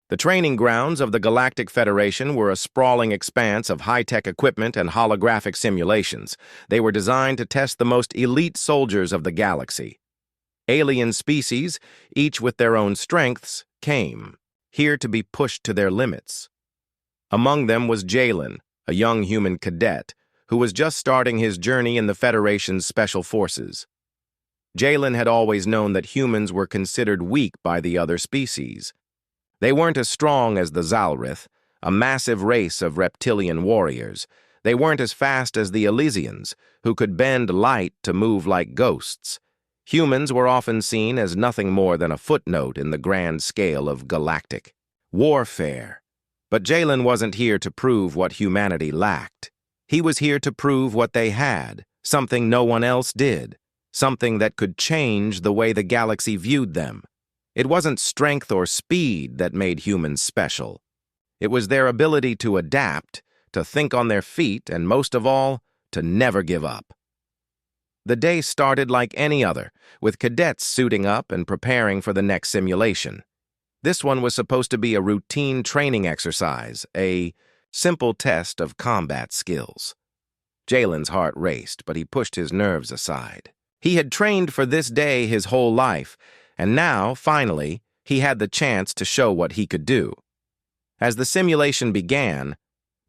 The training grounds of the Galactic Federation were a sprawling expanse of high-tech equipment and holographic simulations. They were designed to test the most elite soldiers of the galaxy. Alien species, each with their own strengths, came, here to be pushed to their limits. Among them was Jalen, a young human cadet, who was just starting his journey in the Federation's special forces. Jalen had always known that humans were considered weak by the other species. They weren't as strong as the Zalrith, a massive race of reptilian warriors. They weren't as fast as the Elysians, who could bend light to move like ghosts. Humans were often seen as nothing more than a footnote in the grand scale of galactic warfare. But Jalen wasn't here to prove what humanity lacked. He was here to prove what they had, something no one else did, something that could change the way the galaxy viewed them. It wasn't strength or speed that made humans special. It was their ability to adapt, to think on their feet, and most of all, to never give up. The day started like any other, with cadets suiting up and preparing for the next simulation. This one was supposed to be a routine training exercise, a simple test of combat skills. Jalen's heart raced, but he pushed his nerves aside. He had trained for this day his whole life, and now, finally, he had the chance to show what he could do. As the simulation began,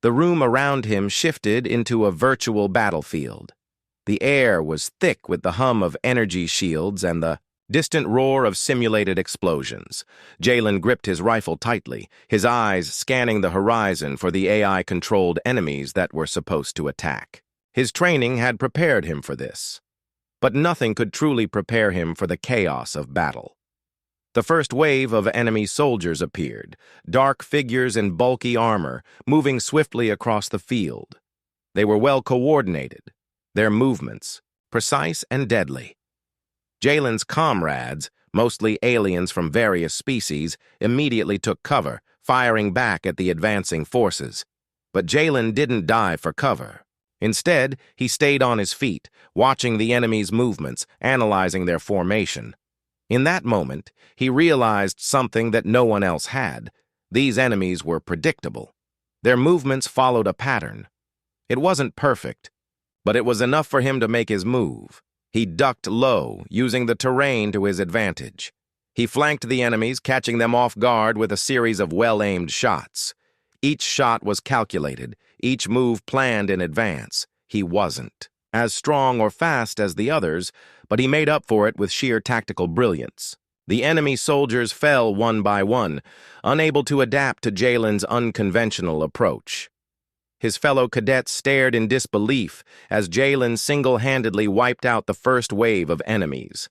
the room around him shifted into a virtual battlefield. The air was thick with the hum of energy shields and the distant roar of simulated explosions. Jalen gripped his rifle tightly, his eyes scanning the horizon for the AI-controlled enemies that were supposed to attack. His training had prepared him for this. But nothing could truly prepare him for the chaos of battle. The first wave of enemy soldiers appeared, dark figures in bulky armor, moving swiftly across the field. They were well coordinated, their movements precise and deadly. Jalen's comrades, mostly aliens from various species, immediately took cover, firing back at the advancing forces. But Jalen didn't dive for cover. Instead, he stayed on his feet, watching the enemy's movements, analyzing their formation. In that moment, he realized something that no one else had. These enemies were predictable. Their movements followed a pattern. It wasn't perfect, but it was enough for him to make his move. He ducked low, using the terrain to his advantage. He flanked the enemies, catching them off guard with a series of well-aimed shots. Each shot was calculated, each move planned in advance. He wasn't as strong or fast as the others, but he made up for it with sheer tactical brilliance. The enemy soldiers fell one by one, unable to adapt to Jalen's unconventional approach. His fellow cadets stared in disbelief as Jalen single-handedly wiped out the first wave of enemies.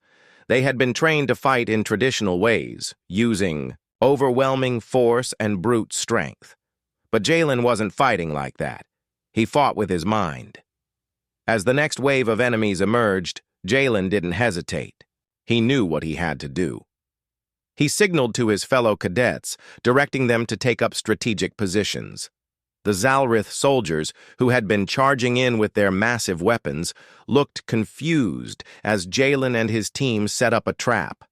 They had been trained to fight in traditional ways, using overwhelming force and brute strength. But Jalen wasn't fighting like that. He fought with his mind. As the next wave of enemies emerged, Jalen didn't hesitate. He knew what he had to do. He signaled to his fellow cadets, directing them to take up strategic positions. The Zalrith soldiers, who had been charging in with their massive weapons, looked confused as Jalen and his team set up a trap.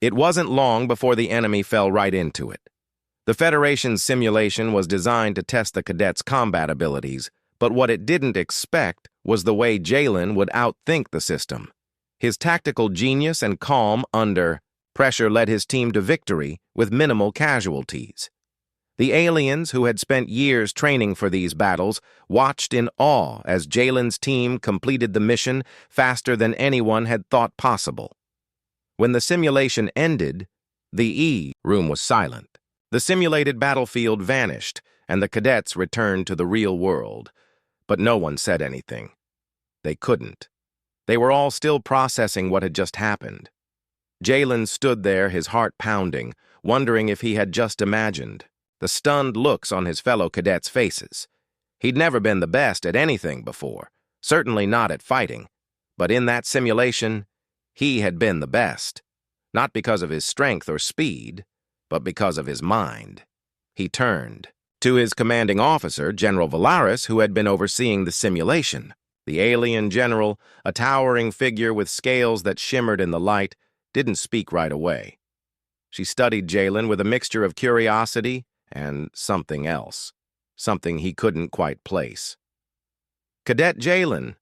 It wasn't long before the enemy fell right into it. The Federation's simulation was designed to test the cadets' combat abilities, but what it didn't expect was the way Jalen would outthink the system. His tactical genius and calm under pressure led his team to victory with minimal casualties. The aliens, who had spent years training for these battles, watched in awe as Jalen's team completed the mission faster than anyone had thought possible. When the simulation ended, the E-room was silent. The simulated battlefield vanished, and the cadets returned to the real world. But no one said anything. They couldn't. They were all still processing what had just happened. Jalen stood there, his heart pounding, wondering if he had just imagined. The stunned looks on his fellow cadets' faces. He'd never been the best at anything before, certainly not at fighting. But in that simulation, he had been the best. Not because of his strength or speed, but because of his mind. He turned to his commanding officer, General Valaris, who had been overseeing the simulation. The alien general, a towering figure with scales that shimmered in the light, didn't speak right away. She studied Jalen with a mixture of curiosity and something else, something he couldn't quite place. "Cadet Jalen,"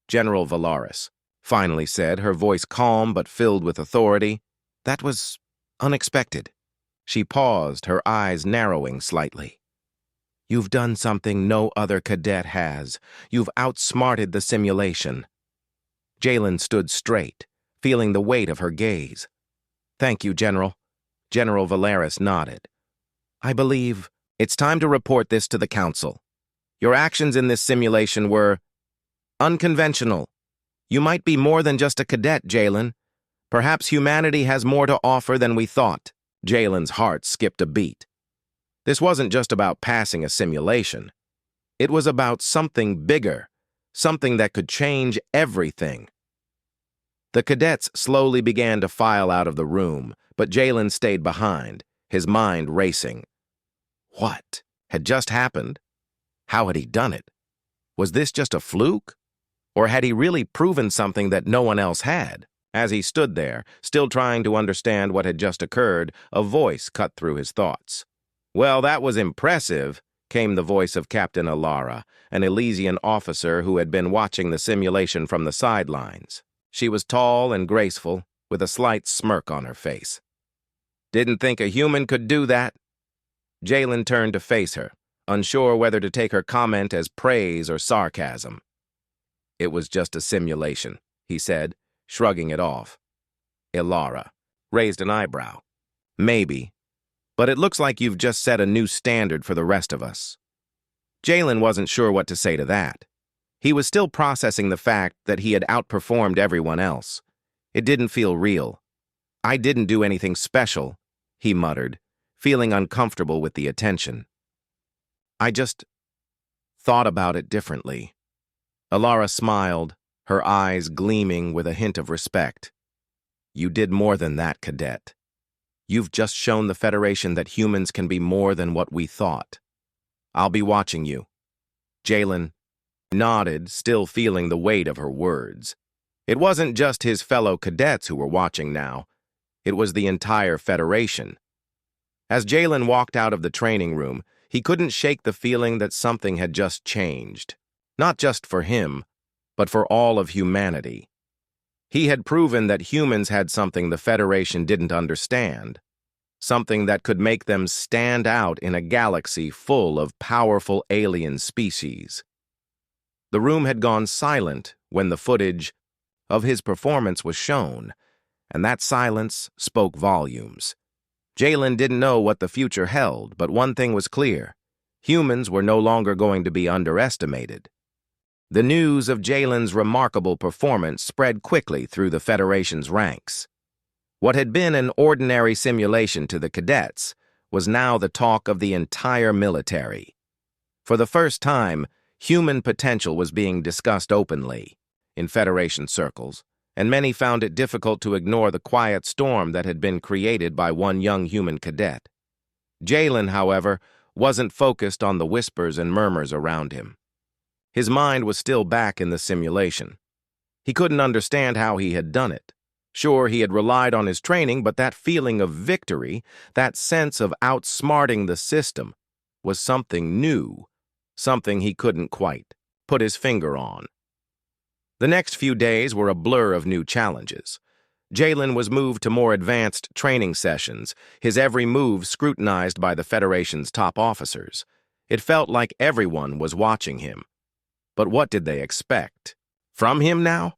General Valaris finally said, her voice calm but filled with authority. "That was unexpected." She paused, her eyes narrowing slightly. "You've done something no other cadet has. You've outsmarted the simulation." Jalen stood straight, feeling the weight of her gaze. "Thank you, General." General Valaris nodded. "I believe it's time to report this to the Council. Your actions in this simulation were unconventional. You might be more than just a cadet, Jalen. Perhaps humanity has more to offer than we thought." Jalen's heart skipped a beat. This wasn't just about passing a simulation. It was about something bigger, something that could change everything. The cadets slowly began to file out of the room, but Jalen stayed behind, his mind racing. What had just happened? How had he done it? Was this just a fluke? Or had he really proven something that no one else had? As he stood there, still trying to understand what had just occurred, a voice cut through his thoughts. "Well, that was impressive," came the voice of Captain Alara, an Elysian officer who had been watching the simulation from the sidelines. She was tall and graceful, with a slight smirk on her face. "Didn't think a human could do that." Jalen turned to face her, unsure whether to take her comment as praise or sarcasm. "It was just a simulation," he said, shrugging it off. Alara raised an eyebrow. "Maybe, but it looks like you've just set a new standard for the rest of us." Jalen wasn't sure what to say to that. He was still processing the fact that he had outperformed everyone else. It didn't feel real. "I didn't do anything special," he muttered, feeling uncomfortable with the attention. "I just thought about it differently." Alara smiled, her eyes gleaming with a hint of respect. "You did more than that, Cadet. You've just shown the Federation that humans can be more than what we thought. I'll be watching you." Jalen nodded, still feeling the weight of her words. It wasn't just his fellow cadets who were watching now. It was the entire Federation. As Jalen walked out of the training room, he couldn't shake the feeling that something had just changed. Not just for him, but for all of humanity. He had proven that humans had something the Federation didn't understand, something that could make them stand out in a galaxy full of powerful alien species. The room had gone silent when the footage of his performance was shown, and that silence spoke volumes. Jalen didn't know what the future held, but one thing was clear: humans were no longer going to be underestimated. The news of Jalen's remarkable performance spread quickly through the Federation's ranks. What had been an ordinary simulation to the cadets was now the talk of the entire military. For the first time, human potential was being discussed openly in Federation circles, and many found it difficult to ignore the quiet storm that had been created by one young human cadet. Jalen, however, wasn't focused on the whispers and murmurs around him. His mind was still back in the simulation. He couldn't understand how he had done it. Sure, he had relied on his training, but that feeling of victory, that sense of outsmarting the system, was something new, something he couldn't quite put his finger on. The next few days were a blur of new challenges. Jalen was moved to more advanced training sessions, his every move scrutinized by the Federation's top officers. It felt like everyone was watching him. But what did they expect? From him now?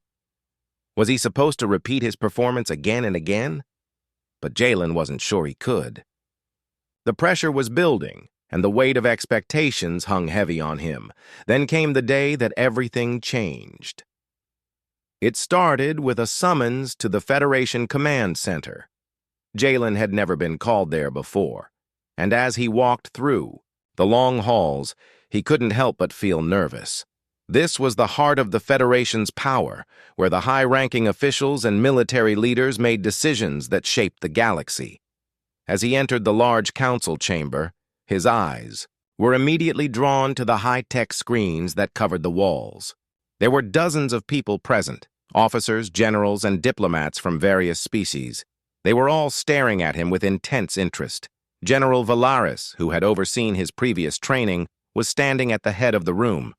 Was he supposed to repeat his performance again and again? But Jalen wasn't sure he could. The pressure was building, and the weight of expectations hung heavy on him. Then came the day that everything changed. It started with a summons to the Federation Command Center. Jalen had never been called there before, and as he walked through the long halls, he couldn't help but feel nervous. This was the heart of the Federation's power, where the high-ranking officials and military leaders made decisions that shaped the galaxy. As he entered the large council chamber, his eyes were immediately drawn to the high-tech screens that covered the walls. There were dozens of people present, officers, generals, and diplomats from various species. They were all staring at him with intense interest. General Valaris, who had overseen his previous training, was standing at the head of the room.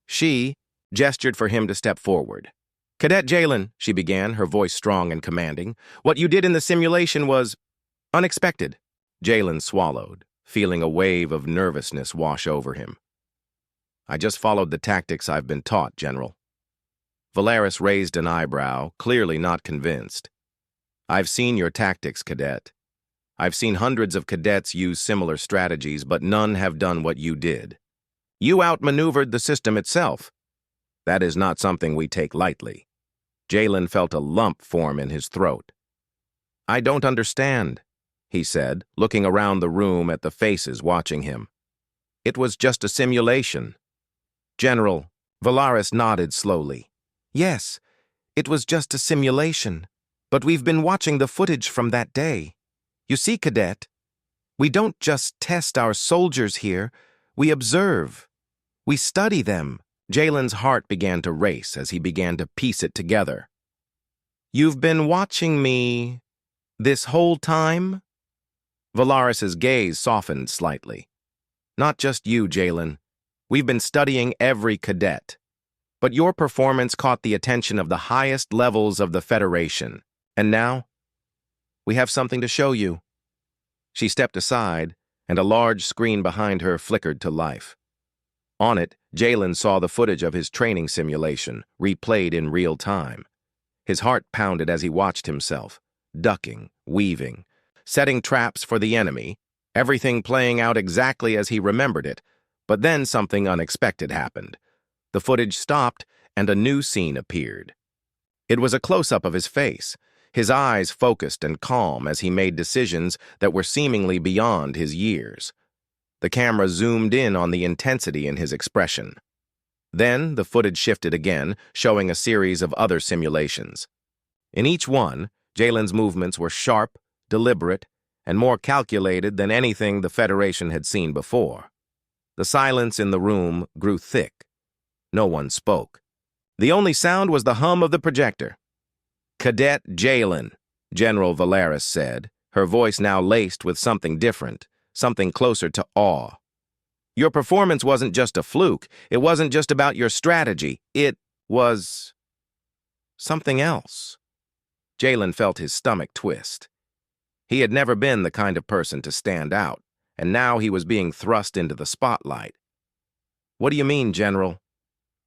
She gestured for him to step forward. "Cadet Jalen," she began, her voice strong and commanding, "what you did in the simulation was unexpected." Jalen swallowed, feeling a wave of nervousness wash over him. "I just followed the tactics I've been taught, General." Valaris raised an eyebrow, clearly not convinced. "I've seen your tactics, Cadet. I've seen hundreds of cadets use similar strategies, but none have done what you did. You outmaneuvered the system itself. That is not something we take lightly." Jalen felt a lump form in his throat. "I don't understand," he said, looking around the room at the faces watching him. "It was just a simulation." "General," Valaris nodded slowly. "Yes, it was just a simulation, but we've been watching the footage from that day. You see, Cadet, we don't just test our soldiers here, we observe. We study them." Jalen's heart began to race as he began to piece it together. "You've been watching me this whole time?" Valaris's gaze softened slightly. "Not just you, Jalen. We've been studying every cadet. But your performance caught the attention of the highest levels of the Federation. And now, we have something to show you." She stepped aside, and a large screen behind her flickered to life. On it, Jalen saw the footage of his training simulation, replayed in real time. His heart pounded as he watched himself, ducking, weaving, setting traps for the enemy, everything playing out exactly as he remembered it. But then something unexpected happened. The footage stopped, and a new scene appeared. It was a close-up of his face, his eyes focused and calm as he made decisions that were seemingly beyond his years. The camera zoomed in on the intensity in his expression. Then the footage shifted again, showing a series of other simulations. In each one, Jalen's movements were sharp, deliberate, and more calculated than anything the Federation had seen before. The silence in the room grew thick. No one spoke. The only sound was the hum of the projector. "Cadet Jalen," General Valaris said, her voice now laced with something different, something closer to awe. "Your performance wasn't just a fluke. It wasn't just about your strategy. It was something else." Jalen felt his stomach twist. He had never been the kind of person to stand out, and now he was being thrust into the spotlight. "What do you mean, General?"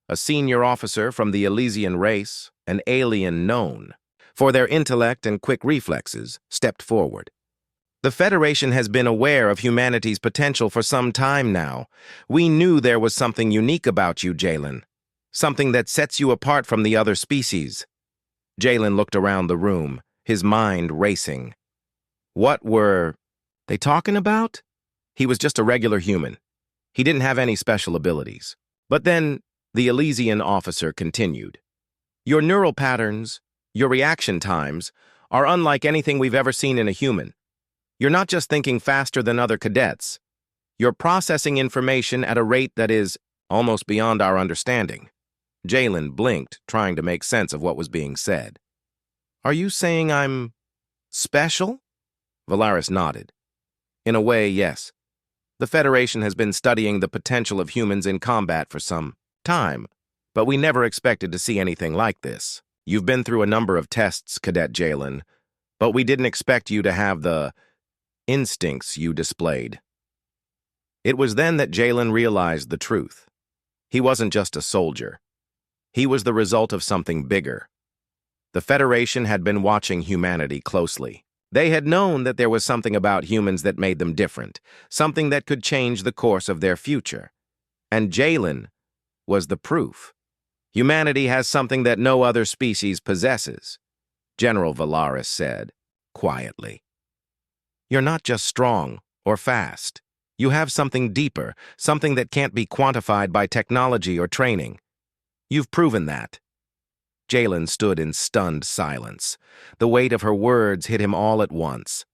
A senior officer from the Elysian race, an alien known for their intellect and quick reflexes, stepped forward. "The Federation has been aware of humanity's potential for some time now. We knew there was something unique about you, Jalen. Something that sets you apart from the other species." Jalen looked around the room, his mind racing. What were they talking about? He was just a regular human. He didn't have any special abilities. But then the Elysian officer continued. "Your neural patterns, your reaction times, are unlike anything we've ever seen in a human. You're not just thinking faster than other cadets. You're processing information at a rate that is almost beyond our understanding." Jalen blinked, trying to make sense of what was being said. "Are you saying I'm special?" Valaris nodded. "In a way, yes. The Federation has been studying the potential of humans in combat for some time, but we never expected to see anything like this. You've been through a number of tests, Cadet Jalen, but we didn't expect you to have the instincts you displayed." It was then that Jalen realized the truth. He wasn't just a soldier. He was the result of something bigger. The Federation had been watching humanity closely. They had known that there was something about humans that made them different, something that could change the course of their future. And Jalen was the proof. Humanity has something that no other species possesses, General Valaris said, quietly. "You're not just strong or fast. You have something deeper, something that can't be quantified by technology or training. You've proven that." Jalen stood in stunned silence. The weight of her words hit him all at once.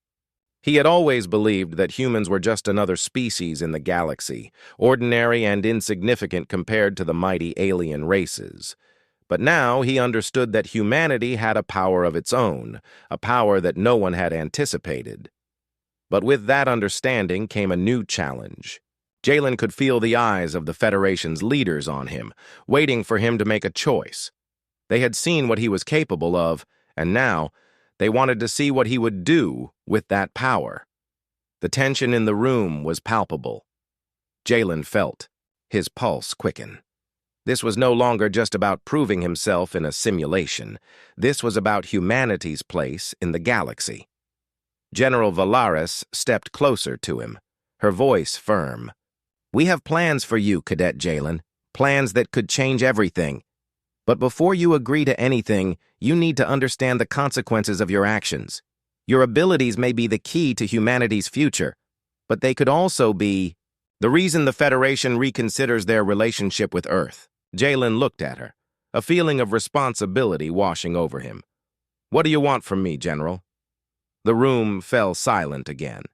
He had always believed that humans were just another species in the galaxy, ordinary and insignificant compared to the mighty alien races. But now he understood that humanity had a power of its own, a power that no one had anticipated. But with that understanding came a new challenge. Jalen could feel the eyes of the Federation's leaders on him, waiting for him to make a choice. They had seen what he was capable of, and now they wanted to see what he would do with that power. The tension in the room was palpable. Jalen felt his pulse quicken. This was no longer just about proving himself in a simulation. This was about humanity's place in the galaxy. General Valaris stepped closer to him, her voice firm. "We have plans for you, Cadet Jalen, plans that could change everything. But before you agree to anything, you need to understand the consequences of your actions. Your abilities may be the key to humanity's future, but they could also be the reason the Federation reconsiders their relationship with Earth." Jalen looked at her, a feeling of responsibility washing over him. "What do you want from me, General?" The room fell silent again.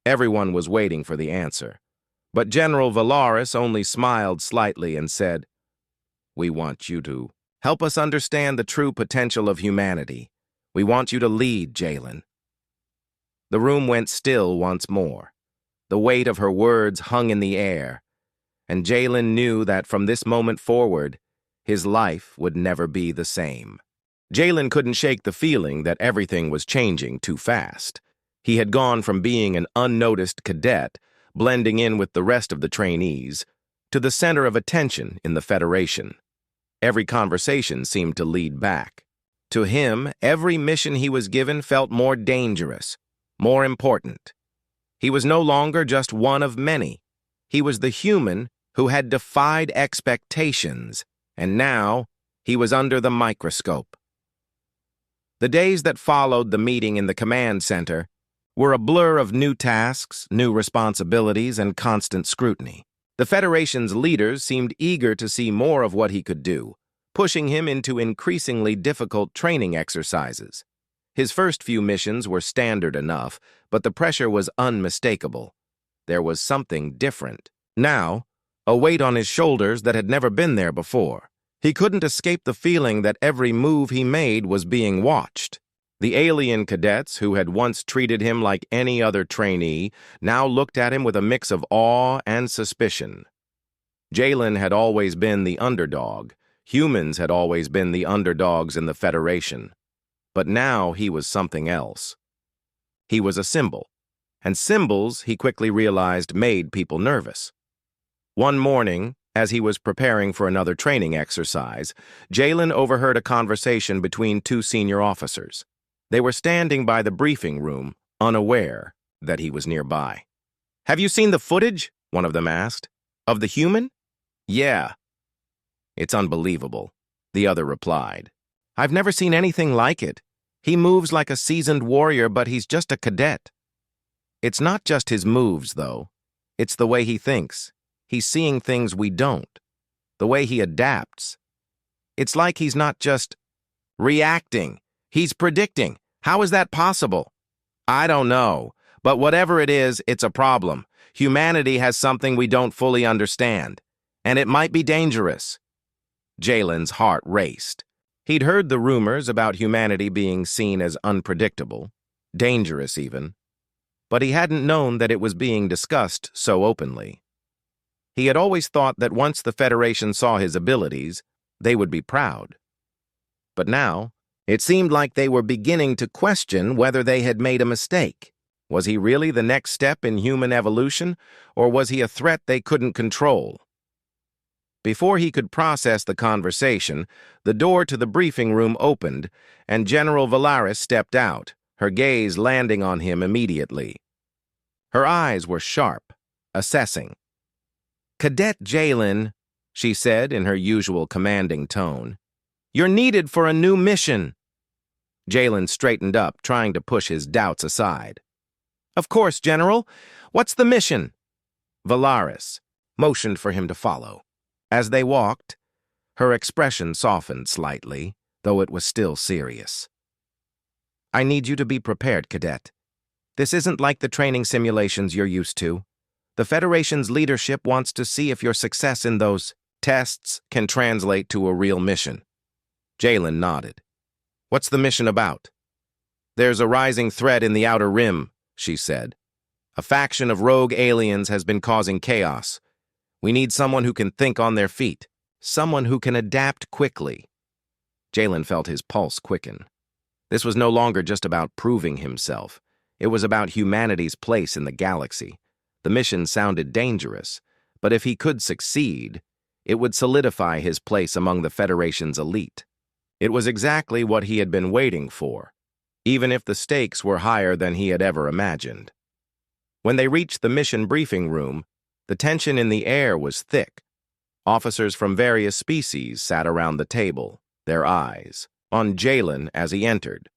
Everyone was waiting for the answer. But General Valaris only smiled slightly and said, "We want you to help us understand the true potential of humanity. We want you to lead, Jalen." The room went still once more. The weight of her words hung in the air, and Jalen knew that from this moment forward, his life would never be the same. Jalen couldn't shake the feeling that everything was changing too fast. He had gone from being an unnoticed cadet, blending in with the rest of the trainees, to the center of attention in the Federation. Every conversation seemed to lead back. To him, every mission he was given felt more dangerous, more important. He was no longer just one of many. He was the human who had defied expectations, and now he was under the microscope. The days that followed the meeting in the command center were a blur of new tasks, new responsibilities, and constant scrutiny. The Federation's leaders seemed eager to see more of what he could do, pushing him into increasingly difficult training exercises. His first few missions were standard enough, but the pressure was unmistakable. There was something different. Now, a weight on his shoulders that had never been there before. He couldn't escape the feeling that every move he made was being watched. The alien cadets, who had once treated him like any other trainee, now looked at him with a mix of awe and suspicion. Jalen had always been the underdog. Humans had always been the underdogs in the Federation. But now he was something else. He was a symbol, and symbols, he quickly realized, made people nervous. One morning, as he was preparing for another training exercise, Jalen overheard a conversation between two senior officers. They were standing by the briefing room, unaware that he was nearby. "Have you seen the footage?" one of them asked. "Of the human?" "Yeah." "It's unbelievable," the other replied. "I've never seen anything like it. He moves like a seasoned warrior, but he's just a cadet." "It's not just his moves, though. It's the way he thinks. He's seeing things we don't. The way he adapts. It's like he's not just reacting. He's predicting. How is that possible?" "I don't know. But whatever it is, it's a problem. Humanity has something we don't fully understand. And it might be dangerous." Jalen's heart raced. He'd heard the rumors about humanity being seen as unpredictable, dangerous even. But he hadn't known that it was being discussed so openly. He had always thought that once the Federation saw his abilities, they would be proud. But now, it seemed like they were beginning to question whether they had made a mistake. Was he really the next step in human evolution, or was he a threat they couldn't control? Before he could process the conversation, the door to the briefing room opened, and General Valaris stepped out, her gaze landing on him immediately. Her eyes were sharp, assessing. "Cadet Jalen," she said in her usual commanding tone, "you're needed for a new mission." Jalen straightened up, trying to push his doubts aside. "Of course, General. What's the mission?" Valaris motioned for him to follow. As they walked, her expression softened slightly, though it was still serious. "I need you to be prepared, Cadet. This isn't like the training simulations you're used to. The Federation's leadership wants to see if your success in those tests can translate to a real mission. Jalen nodded. "What's the mission about?" "There's a rising threat in the Outer Rim," she said. "A faction of rogue aliens has been causing chaos. We need someone who can think on their feet, someone who can adapt quickly." Jalen felt his pulse quicken. This was no longer just about proving himself. It was about humanity's place in the galaxy. The mission sounded dangerous, but if he could succeed, it would solidify his place among the Federation's elite. It was exactly what he had been waiting for, even if the stakes were higher than he had ever imagined. When they reached the mission briefing room, the tension in the air was thick. Officers from various species sat around the table, their eyes on Jalen as he entered.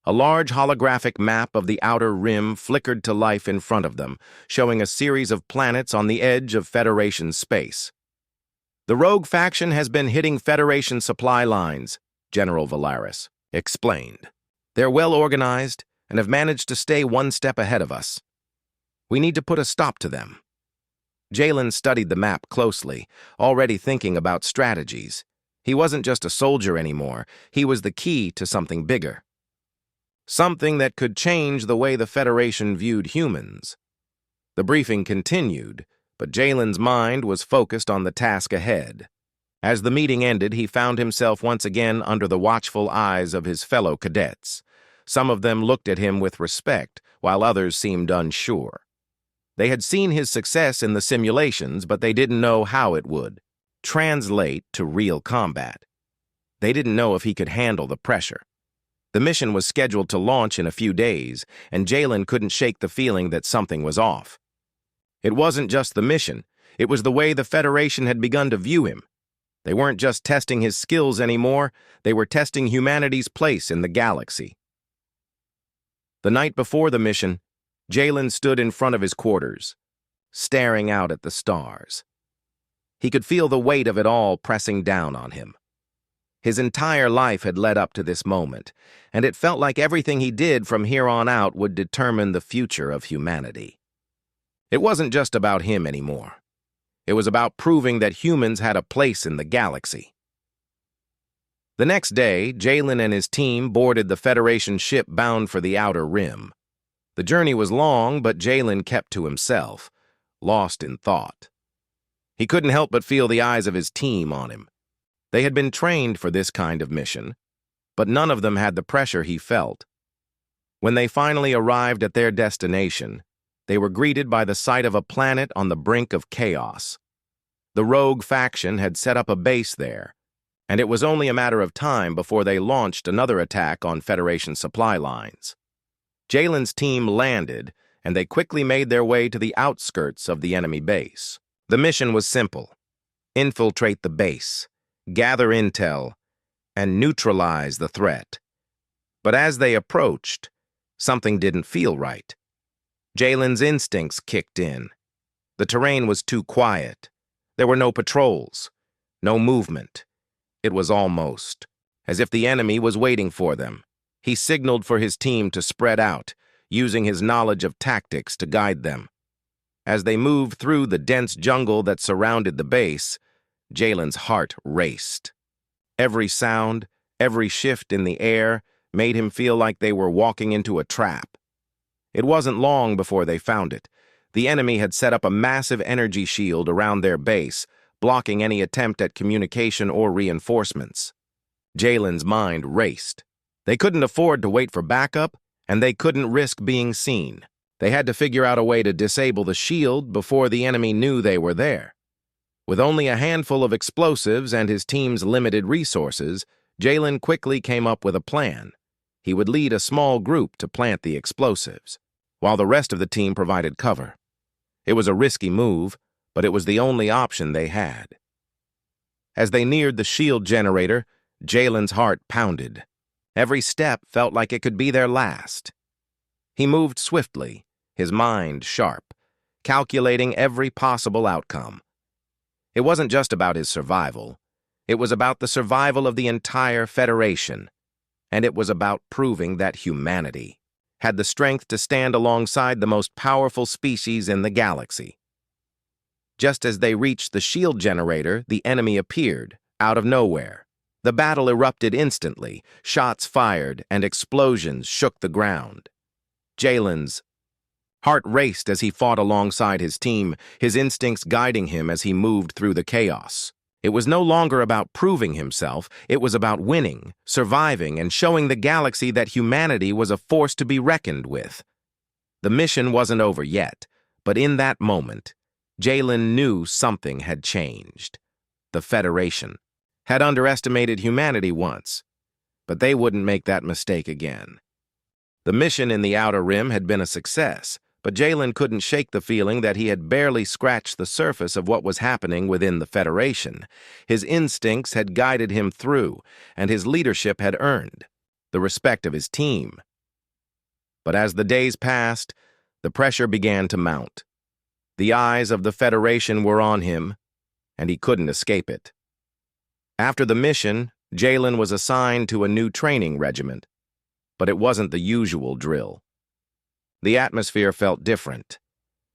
A large holographic map of the Outer Rim flickered to life in front of them, showing a series of planets on the edge of Federation space. "The rogue faction has been hitting Federation supply lines," General Valaris explained. "They're well organized and have managed to stay one step ahead of us. We need to put a stop to them." Jalen studied the map closely, already thinking about strategies. He wasn't just a soldier anymore. He was the key to something bigger. Something that could change the way the Federation viewed humans. The briefing continued, but Jalen's mind was focused on the task ahead. As the meeting ended, he found himself once again under the watchful eyes of his fellow cadets. Some of them looked at him with respect, while others seemed unsure. They had seen his success in the simulations, but they didn't know how it would translate to real combat. They didn't know if he could handle the pressure. The mission was scheduled to launch in a few days, and Jalen couldn't shake the feeling that something was off. It wasn't just the mission. It was the way the Federation had begun to view him. They weren't just testing his skills anymore. They were testing humanity's place in the galaxy. The night before the mission, Jalen stood in front of his quarters, staring out at the stars. He could feel the weight of it all pressing down on him. His entire life had led up to this moment, and it felt like everything he did from here on out would determine the future of humanity. It wasn't just about him anymore. It was about proving that humans had a place in the galaxy. The next day, Jalen and his team boarded the Federation ship bound for the Outer Rim. The journey was long, but Jalen kept to himself, lost in thought. He couldn't help but feel the eyes of his team on him. They had been trained for this kind of mission, but none of them had the pressure he felt. When they finally arrived at their destination, they were greeted by the sight of a planet on the brink of chaos. The rogue faction had set up a base there, and it was only a matter of time before they launched another attack on Federation supply lines. Jalen's team landed, and they quickly made their way to the outskirts of the enemy base. The mission was simple: infiltrate the base, gather intel, and neutralize the threat. But as they approached, something didn't feel right. Jalen's instincts kicked in. The terrain was too quiet. There were no patrols, no movement. It was almost as if the enemy was waiting for them. He signaled for his team to spread out, using his knowledge of tactics to guide them. As they moved through the dense jungle that surrounded the base, Jalen's heart raced. Every sound, every shift in the air made him feel like they were walking into a trap. It wasn't long before they found it. The enemy had set up a massive energy shield around their base, blocking any attempt at communication or reinforcements. Jalen's mind raced. They couldn't afford to wait for backup, and they couldn't risk being seen. They had to figure out a way to disable the shield before the enemy knew they were there. With only a handful of explosives and his team's limited resources, Jalen quickly came up with a plan. He would lead a small group to plant the explosives, while the rest of the team provided cover. It was a risky move, but it was the only option they had. As they neared the shield generator, Jalen's heart pounded. Every step felt like it could be their last. He moved swiftly, his mind sharp, calculating every possible outcome. It wasn't just about his survival. It was about the survival of the entire Federation. And it was about proving that humanity had the strength to stand alongside the most powerful species in the galaxy. Just as they reached the shield generator, the enemy appeared, out of nowhere. The battle erupted instantly, shots fired, and explosions shook the ground. Jalen's heart raced as he fought alongside his team, his instincts guiding him as he moved through the chaos. It was no longer about proving himself, it was about winning, surviving, and showing the galaxy that humanity was a force to be reckoned with. The mission wasn't over yet, but in that moment, Jalen knew something had changed. The Federation had underestimated humanity once, but they wouldn't make that mistake again. The mission in the Outer Rim had been a success, but Jalen couldn't shake the feeling that he had barely scratched the surface of what was happening within the Federation. His instincts had guided him through, and his leadership had earned the respect of his team. But as the days passed, the pressure began to mount. The eyes of the Federation were on him, and he couldn't escape it. After the mission, Jalen was assigned to a new training regiment, but it wasn't the usual drill. The atmosphere felt different.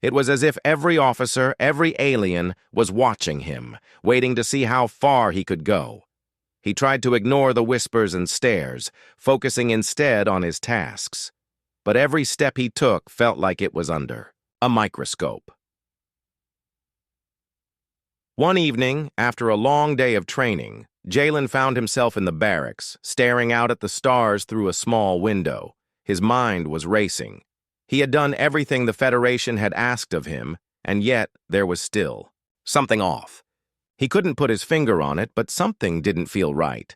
It was as if every officer, every alien, was watching him, waiting to see how far he could go. He tried to ignore the whispers and stares, focusing instead on his tasks. But every step he took felt like it was under a microscope. One evening, after a long day of training, Jalen found himself in the barracks, staring out at the stars through a small window. His mind was racing. He had done everything the Federation had asked of him, and yet there was still something off. He couldn't put his finger on it, but something didn't feel right.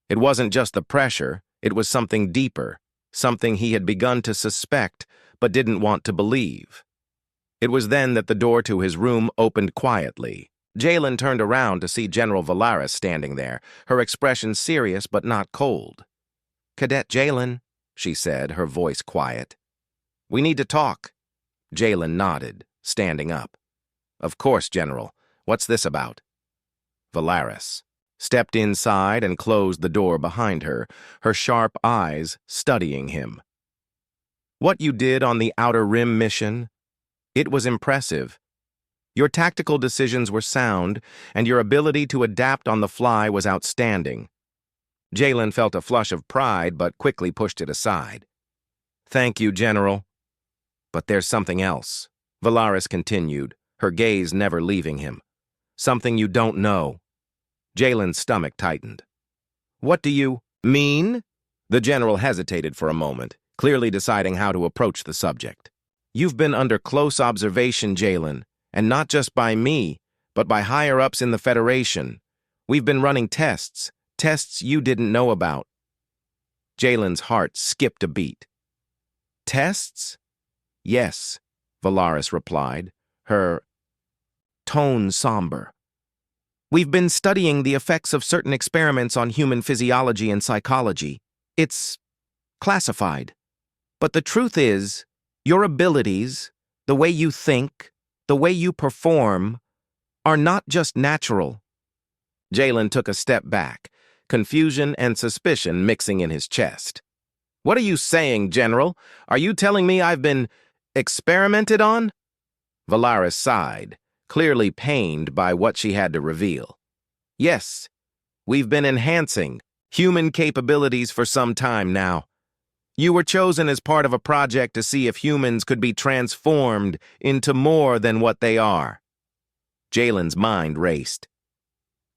It wasn't just the pressure, it was something deeper, something he had begun to suspect but didn't want to believe. It was then that the door to his room opened quietly. Jalen turned around to see General Valaris standing there, her expression serious but not cold. "Cadet Jalen," she said, her voice quiet. "We need to talk." Jalen nodded, standing up. "Of course, General. What's this about?" Valaris stepped inside and closed the door behind her, her sharp eyes studying him. "What you did on the Outer Rim mission, it was impressive. Your tactical decisions were sound, and your ability to adapt on the fly was outstanding." Jalen felt a flush of pride, but quickly pushed it aside. "Thank you, General. But there's something else," Valaris continued, her gaze never leaving him. "Something you don't know." Jalen's stomach tightened. "What do you mean?" The general hesitated for a moment, clearly deciding how to approach the subject. "You've been under close observation, Jalen, and not just by me, but by higher-ups in the Federation. We've been running tests you didn't know about." Jalen's heart skipped a beat. "Tests?" "Yes," Valaris replied, her tone somber. "We've been studying the effects of certain experiments on human physiology and psychology. It's classified. But the truth is, your abilities, the way you think, the way you perform, are not just natural." Jalen took a step back, confusion and suspicion mixing in his chest. "What are you saying, General? Are you telling me I've been experimented on?" Valaris sighed, clearly pained by what she had to reveal. "Yes, we've been enhancing human capabilities for some time now. You were chosen as part of a project to see if humans could be transformed into more than what they are." Jalen's mind raced.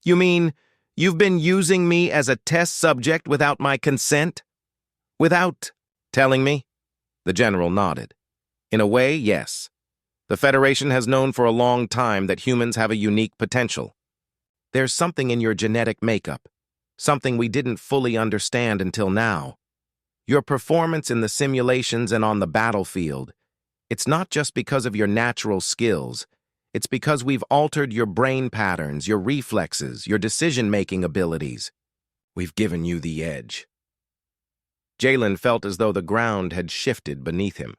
"You mean you've been using me as a test subject without my consent? Without telling me?" The general nodded. "In a way, yes. The Federation has known for a long time that humans have a unique potential. There's something in your genetic makeup, something we didn't fully understand until now. Your performance in the simulations and on the battlefield, it's not just because of your natural skills. It's because we've altered your brain patterns, your reflexes, your decision-making abilities. We've given you the edge." Jalen felt as though the ground had shifted beneath him.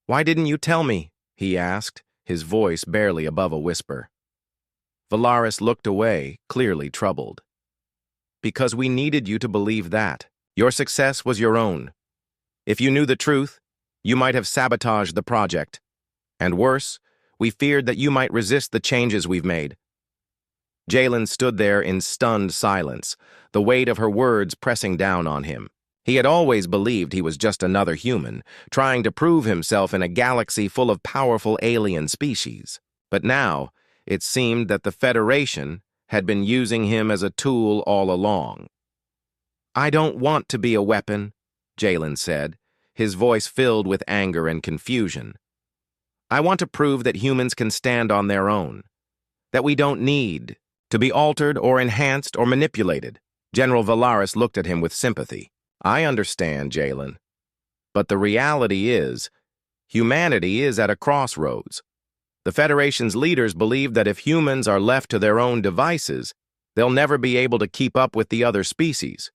"Why didn't you tell me?" he asked, his voice barely above a whisper. Valaris looked away, clearly troubled. "Because we needed you to believe that. Your success was your own. If you knew the truth, you might have sabotaged the project. And worse, we feared that you might resist the changes we've made." Jalen stood there in stunned silence, the weight of her words pressing down on him. He had always believed he was just another human, trying to prove himself in a galaxy full of powerful alien species. But now, it seemed that the Federation had been using him as a tool all along. "I don't want to be a weapon," Jalen said, his voice filled with anger and confusion. "I want to prove that humans can stand on their own, that we don't need to be altered or enhanced or manipulated." General Valaris looked at him with sympathy. "I understand, Jalen. But the reality is, humanity is at a crossroads. The Federation's leaders believe that if humans are left to their own devices, they'll never be able to keep up with the other species.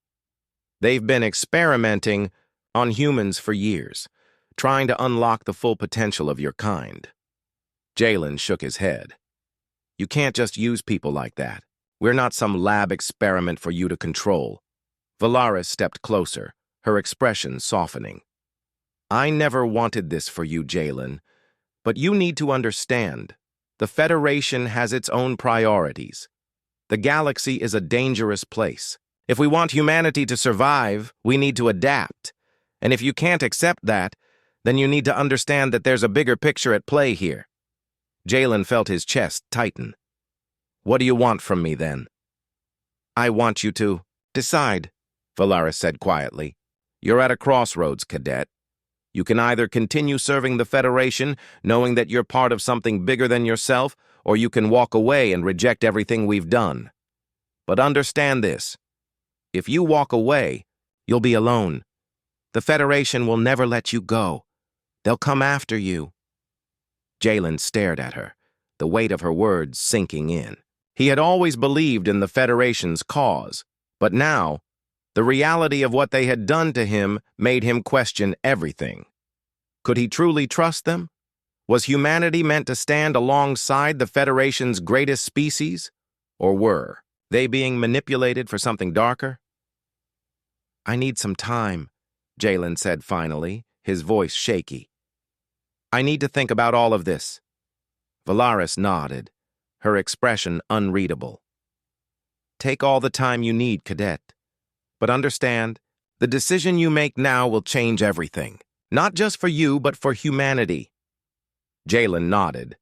They've been experimenting on humans for years, trying to unlock the full potential of your kind." Jalen shook his head. "You can't just use people like that. We're not some lab experiment for you to control." Valaris stepped closer, her expression softening. "I never wanted this for you, Jalen, but you need to understand. The Federation has its own priorities. The galaxy is a dangerous place. If we want humanity to survive, we need to adapt. And if you can't accept that, then you need to understand that there's a bigger picture at play here." Jalen felt his chest tighten. "What do you want from me, then?" "I want you to decide," Valaris said quietly. "You're at a crossroads, Cadet. You can either continue serving the Federation, knowing that you're part of something bigger than yourself, or you can walk away and reject everything we've done. But understand this. If you walk away, you'll be alone. The Federation will never let you go. They'll come after you." Jalen stared at her, the weight of her words sinking in. He had always believed in the Federation's cause, but now, the reality of what they had done to him made him question everything. Could he truly trust them? Was humanity meant to stand alongside the Federation's greatest species? Or were they being manipulated for something darker? "I need some time," Jalen said finally, his voice shaky. "I need to think about all of this." Valaris nodded, her expression unreadable. "Take all the time you need, Cadet. But understand, the decision you make now will change everything. Not just for you, but for humanity." Jalen nodded,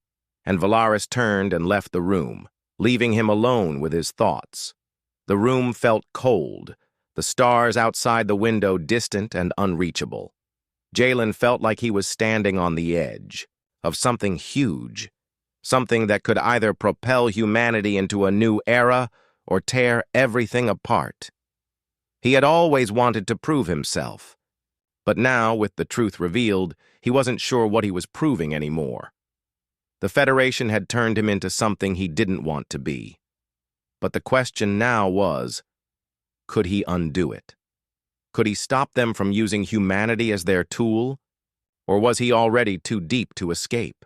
and Valaris turned and left the room, leaving him alone with his thoughts. The room felt cold, the stars outside the window distant and unreachable. Jalen felt like he was standing on the edge of something huge, something that could either propel humanity into a new era or tear everything apart. He had always wanted to prove himself, but now, with the truth revealed, he wasn't sure what he was proving anymore. The Federation had turned him into something he didn't want to be. But the question now was, could he undo it? Could he stop them from using humanity as their tool? Or was he already too deep to escape?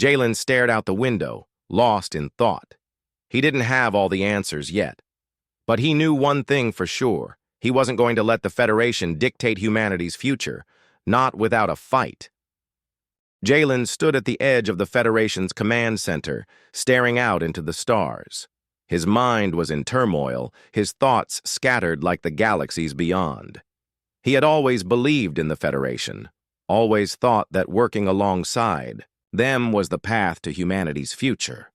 Jalen stared out the window, lost in thought. He didn't have all the answers yet. But he knew one thing for sure. He wasn't going to let the Federation dictate humanity's future, not without a fight. Jalen stood at the edge of the Federation's command center, staring out into the stars. His mind was in turmoil, his thoughts scattered like the galaxies beyond. He had always believed in the Federation, always thought that working alongside them was the path to humanity's future.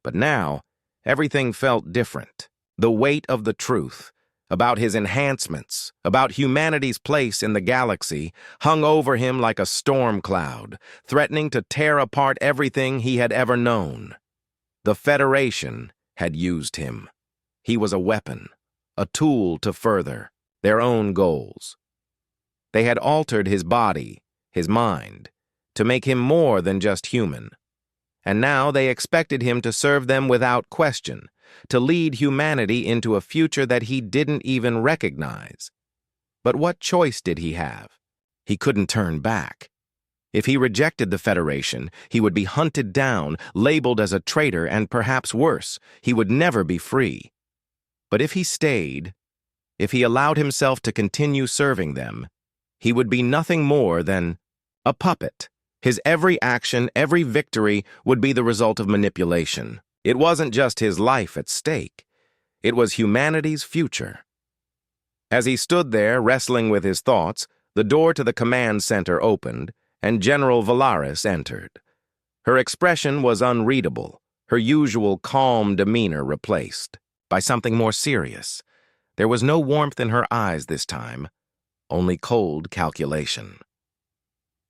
But now, everything felt different. The weight of the truth, about his enhancements, about humanity's place in the galaxy, hung over him like a storm cloud, threatening to tear apart everything he had ever known. The Federation had used him. He was a weapon, a tool to further their own goals. They had altered his body, his mind, to make him more than just human. And now they expected him to serve them without question, to lead humanity into a future that he didn't even recognize. But what choice did he have? He couldn't turn back. If he rejected the Federation, he would be hunted down, labeled as a traitor, and perhaps worse, he would never be free. But if he stayed, if he allowed himself to continue serving them, he would be nothing more than a puppet. His every action, every victory would be the result of manipulation. It wasn't just his life at stake. It was humanity's future. As he stood there, wrestling with his thoughts, the door to the command center opened, and General Valaris entered. Her expression was unreadable, her usual calm demeanor replaced by something more serious. There was no warmth in her eyes this time, only cold calculation.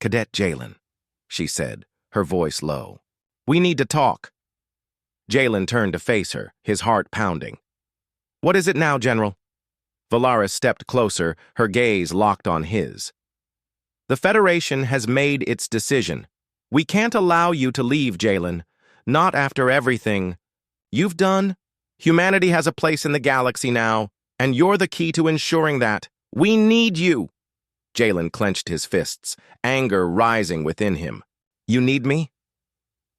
"Cadet Jalen," she said, her voice low. "We need to talk." Jalen turned to face her, his heart pounding. "What is it now, General?" Valaris stepped closer, her gaze locked on his. "The Federation has made its decision. We can't allow you to leave, Jalen. Not after everything you've done. Humanity has a place in the galaxy now, and you're the key to ensuring that. We need you." Jalen clenched his fists, anger rising within him. "You need me?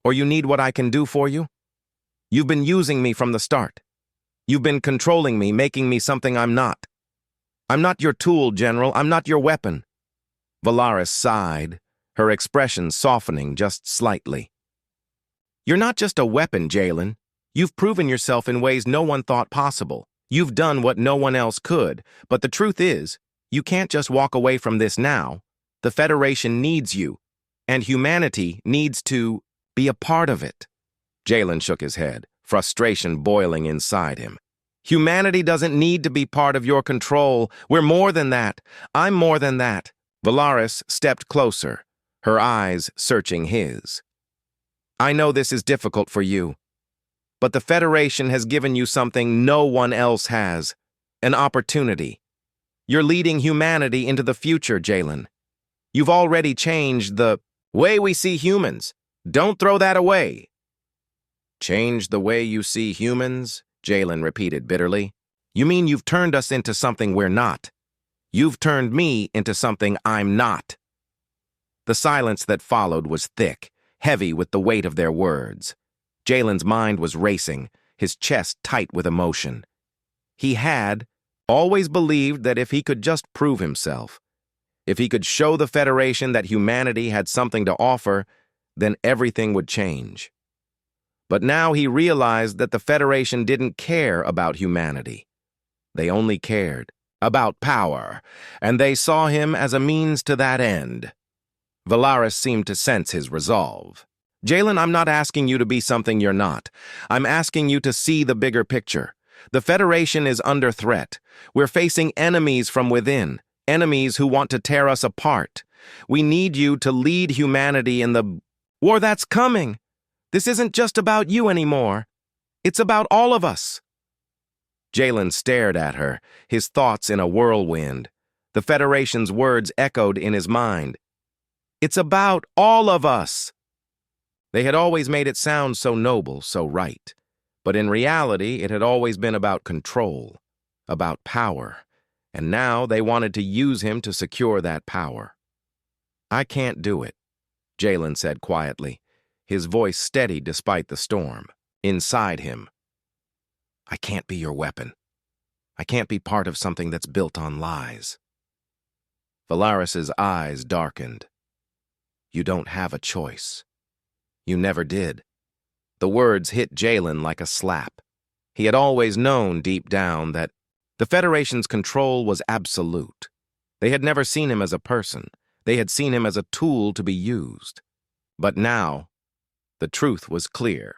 Or you need what I can do for you? You've been using me from the start. You've been controlling me, making me something I'm not. I'm not your tool, General. I'm not your weapon." Valaris sighed, her expression softening just slightly. "You're not just a weapon, Jalen. You've proven yourself in ways no one thought possible. You've done what no one else could. But the truth is, you can't just walk away from this now. The Federation needs you, and humanity needs to be a part of it." Jalen shook his head, frustration boiling inside him. "Humanity doesn't need to be part of your control. We're more than that. I'm more than that." Valaris stepped closer, her eyes searching his. "I know this is difficult for you, but the Federation has given you something no one else has, an opportunity. You're leading humanity into the future, Jalen. You've already changed the way we see humans. Don't throw that away." "Change the way you see humans?" Jalen repeated bitterly. "You mean you've turned us into something we're not? You've turned me into something I'm not." The silence that followed was thick, heavy with the weight of their words. Jalen's mind was racing, his chest tight with emotion. He had always believed that if he could just prove himself, if he could show the Federation that humanity had something to offer, then everything would change. But now he realized that the Federation didn't care about humanity. They only cared about power, and they saw him as a means to that end. Valaris seemed to sense his resolve. "Jalen, I'm not asking you to be something you're not. I'm asking you to see the bigger picture. The Federation is under threat. We're facing enemies from within, enemies who want to tear us apart. We need you to lead humanity in the war that's coming. This isn't just about you anymore. It's about all of us." Jalen stared at her, his thoughts in a whirlwind. The Federation's words echoed in his mind. "It's about all of us." They had always made it sound so noble, so right. But in reality, it had always been about control, about power. And now they wanted to use him to secure that power. "I can't do it," Jalen said quietly, his voice steady despite the storm. Inside him, "I can't be your weapon. I can't be part of something that's built on lies." Valaris's eyes darkened. "You don't have a choice. You never did." The words hit Jalen like a slap. He had always known deep down that the Federation's control was absolute. They had never seen him as a person. They had seen him as a tool to be used. But now, the truth was clear.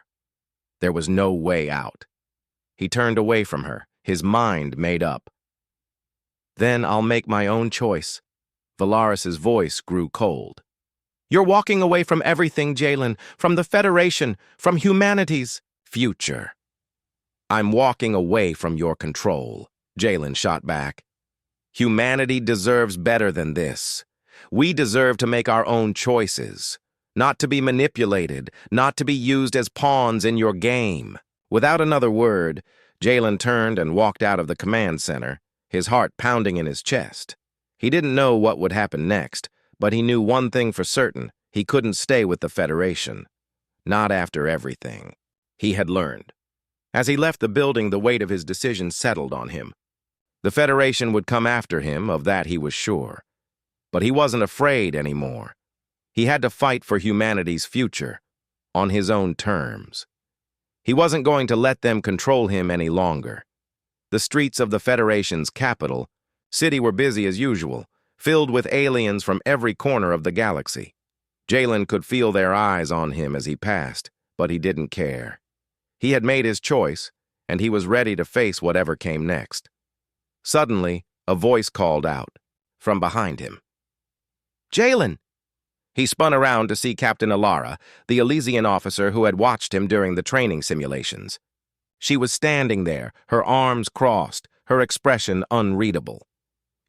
There was no way out. He turned away from her, his mind made up. "Then I'll make my own choice." Valaris's voice grew cold. "You're walking away from everything, Jalen, from the Federation, from humanity's future." "I'm walking away from your control," Jalen shot back. "Humanity deserves better than this. We deserve to make our own choices, not to be manipulated, not to be used as pawns in your game." Without another word, Jalen turned and walked out of the command center, his heart pounding in his chest. He didn't know what would happen next, but he knew one thing for certain: he couldn't stay with the Federation. Not after everything he had learned. As he left the building, the weight of his decision settled on him. The Federation would come after him, of that he was sure. But he wasn't afraid anymore. He had to fight for humanity's future, on his own terms. He wasn't going to let them control him any longer. The streets of the Federation's capital city were busy as usual, filled with aliens from every corner of the galaxy. Jalen could feel their eyes on him as he passed, but he didn't care. He had made his choice, and he was ready to face whatever came next. Suddenly, a voice called out from behind him. "Jalen!" He spun around to see Captain Alara, the Elysian officer who had watched him during the training simulations. She was standing there, her arms crossed, her expression unreadable.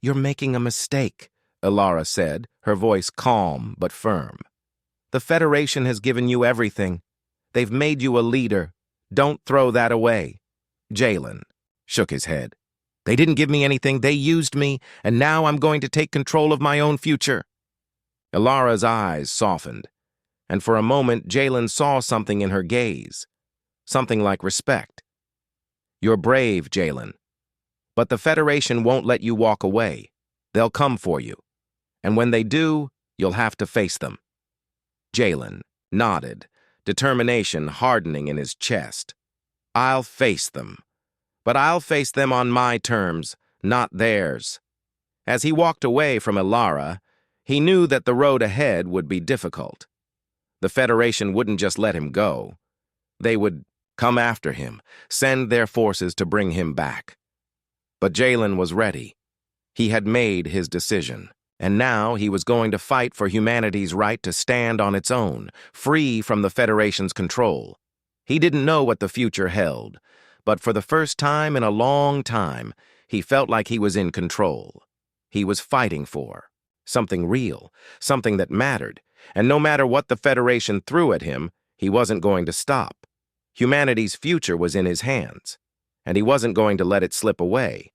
"You're making a mistake," Alara said, her voice calm but firm. "The Federation has given you everything. They've made you a leader. Don't throw that away." Jalen shook his head. "They didn't give me anything, they used me, and now I'm going to take control of my own future." Alara's eyes softened, and for a moment Jalen saw something in her gaze, something like respect. "You're brave, Jalen, but the Federation won't let you walk away. They'll come for you, and when they do, you'll have to face them." Jalen nodded, determination hardening in his chest. "I'll face them, but I'll face them on my terms, not theirs." As he walked away from Alara, he knew that the road ahead would be difficult. The Federation wouldn't just let him go. They would come after him, send their forces to bring him back. But Jalen was ready. He had made his decision, and now he was going to fight for humanity's right to stand on its own, free from the Federation's control. He didn't know what the future held, but for the first time in a long time, he felt like he was in control. He was fighting for something real, something that mattered, and no matter what the Federation threw at him, he wasn't going to stop. Humanity's future was in his hands, and he wasn't going to let it slip away.